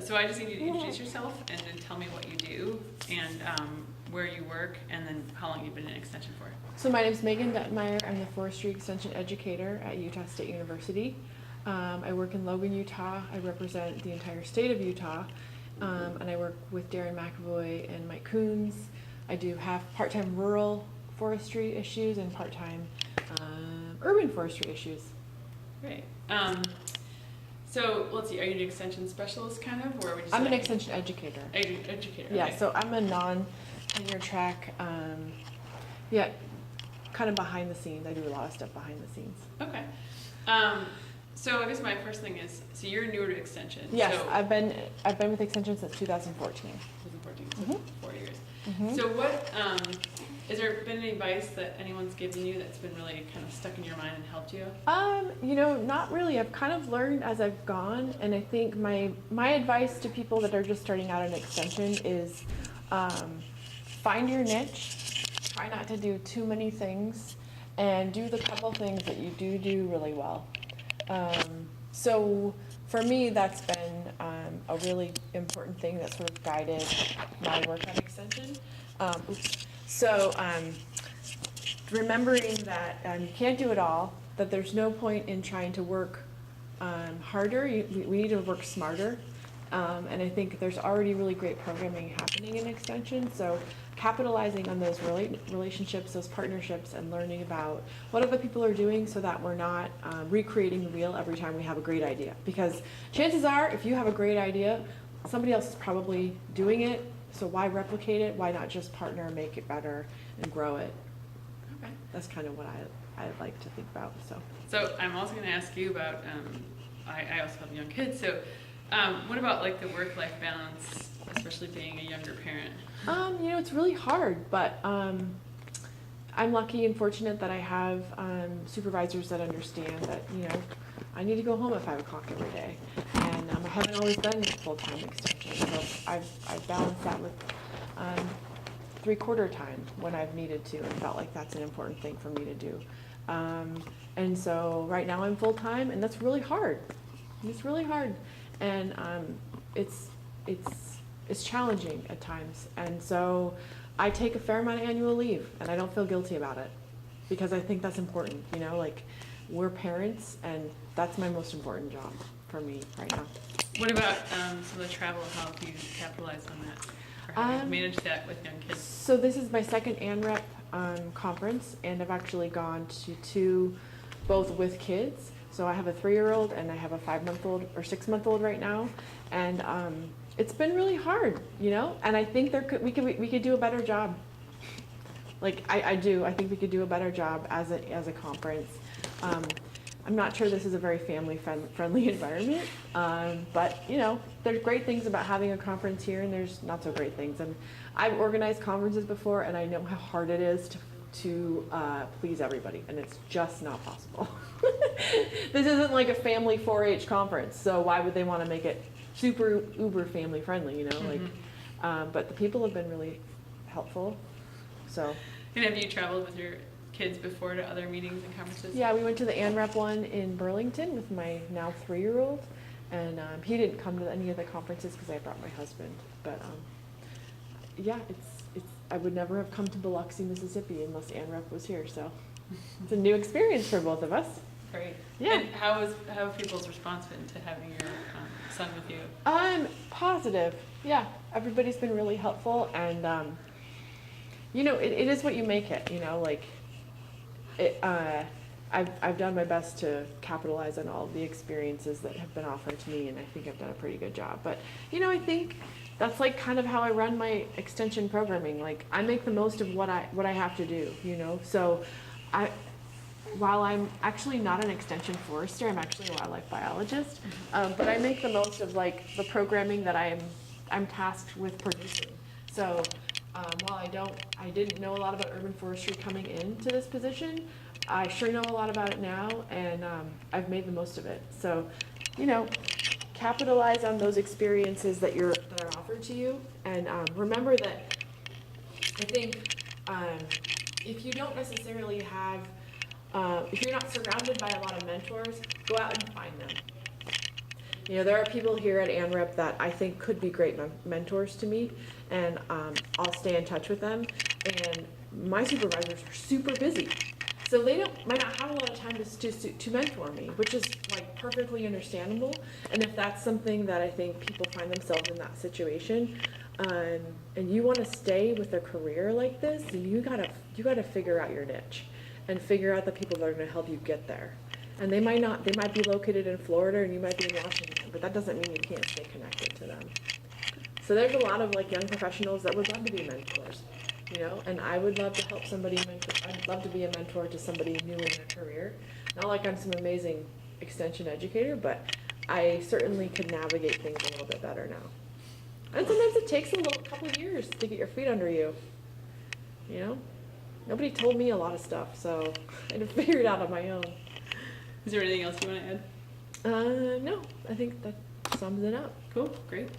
So I just need you to introduce yourself and then tell me what you do and where you work and then how long you've been in Extension for. So my name is Dettenmaier. I'm the Forestry Extension Educator at Utah State University. I work in Logan, Utah. I represent the entire state of Utah. And I work with Darren McAvoy and Mike Coons. I do have part-time rural forestry issues and part-time urban forestry issues. Great. So let's see, are you an extension specialist kind of, or would you say I'm an extension educator. Educator. Yeah, okay. so I'm a non-tenure track, kind of behind the scenes. I do a lot of stuff behind the scenes. Okay. So I guess my first thing is, so you're newer to extension. Yes, so I've been with extension since 2014. 2014, so Mm-hmm. 4 years. Mm-hmm. So what, has there been any advice that anyone's given you that's been really kind of stuck in your mind and helped you? Not really. I've kind of learned as I've gone, and I think my advice to people that are just starting out in extension is find your niche, try not to do too many things, and do the couple things that you do really well. So for me, that's been a really important thing that sort of guided my work at extension. Remembering that you can't do it all, that there's no point in trying to work harder. We need to work smarter. And I think there's already really great programming happening in extension. So capitalizing on those relationships, those partnerships, and learning about what other people are doing so that we're not recreating the wheel every time we have a great idea. Because chances are, if you have a great idea, somebody else is probably doing it. So why replicate it? Why not just partner, make it better, and grow it? Okay. That's kind of what I like to think about. So I'm also going to ask you about, I also have young kids, so what about like the work-life balance, especially being a younger parent? It's really hard, but I'm lucky and fortunate that I have supervisors that understand that, I need to go home at 5 o'clock every day. And I haven't always been full-time extension, so I've balanced that with 3/4 time when I've needed to and felt like that's an important thing for me to do. And so right now I'm full-time, and that's really hard. It's really hard. And it's challenging at times. And so I take a fair amount of annual leave, and I don't feel guilty about it because I think that's important. We're parents, and that's my most important job for me right now. What about some of the travel? How have you capitalized on that? Or how have you managed that with young kids? So this is my second ANREP conference, and I've actually gone to 2, both with kids. So I have a 3-year-old and I have a 5-month-old or 6-month-old right now, and it's been really hard, And I think we could do a better job. Like I do. I think we could do a better job as a conference. I'm not sure this is a very family-friendly environment, but there's great things about having a conference here, and there's not so great things. And I've organized conferences before, and I know how hard it is to please everybody, and it's just not possible. This isn't like a family 4-H conference, so why would they want to make it super uber family friendly? Mm-hmm. But the people have been really helpful. So. And have you traveled with your kids before to other meetings and conferences? Yeah, we went to the ANREP one in Burlington with my now 3-year-old, and he didn't come to any of the conferences because I brought my husband. But yeah, it's I would never have come to Biloxi, Mississippi unless ANREP was here. So it's a new experience for both of us. Great. Yeah. And how have people's response been to having your son with you? Positive. Yeah, everybody's been really helpful, and it is what you make it. I've done my best to capitalize on all of the experiences that have been offered to me, and I think I've done a pretty good job. But I think that's like kind of how I run my extension programming. Like I make the most of what I have to do. So while I'm actually not an extension forester, I'm actually a wildlife biologist. But I make the most of like the programming that I'm tasked with producing. So while I didn't know a lot about urban forestry coming into this position, I sure know a lot about it now, and I've made the most of it. So, capitalize on those experiences that are offered to you, and remember that I think if you don't necessarily have, if you're not surrounded by a lot of mentors, go out and find them. You know, there are people here at ANREP that I think could be great mentors to me, and I'll stay in touch with them. And my supervisors are super busy, so they might not have a lot of time to mentor me, which is like perfectly understandable. And if that's something that I think people find themselves in that situation, and you want to stay with a career like this, then you gotta figure out your niche, and figure out the people that are going to help you get there. And they might be located in Florida and you might be in Washington, but that doesn't mean you can't stay connected to them. So there's a lot of like young professionals that would love to be mentors, you know, and I would love to help somebody I'd love to be a mentor to somebody new in their career. Not like I'm some amazing extension educator, but I certainly could navigate things a little bit better now. And sometimes it takes a couple of years to get your feet under you, you know? Nobody told me a lot of stuff, so I had to figure it out on my own. Is there anything else you want to add? No, I think that sums it up. Cool, great.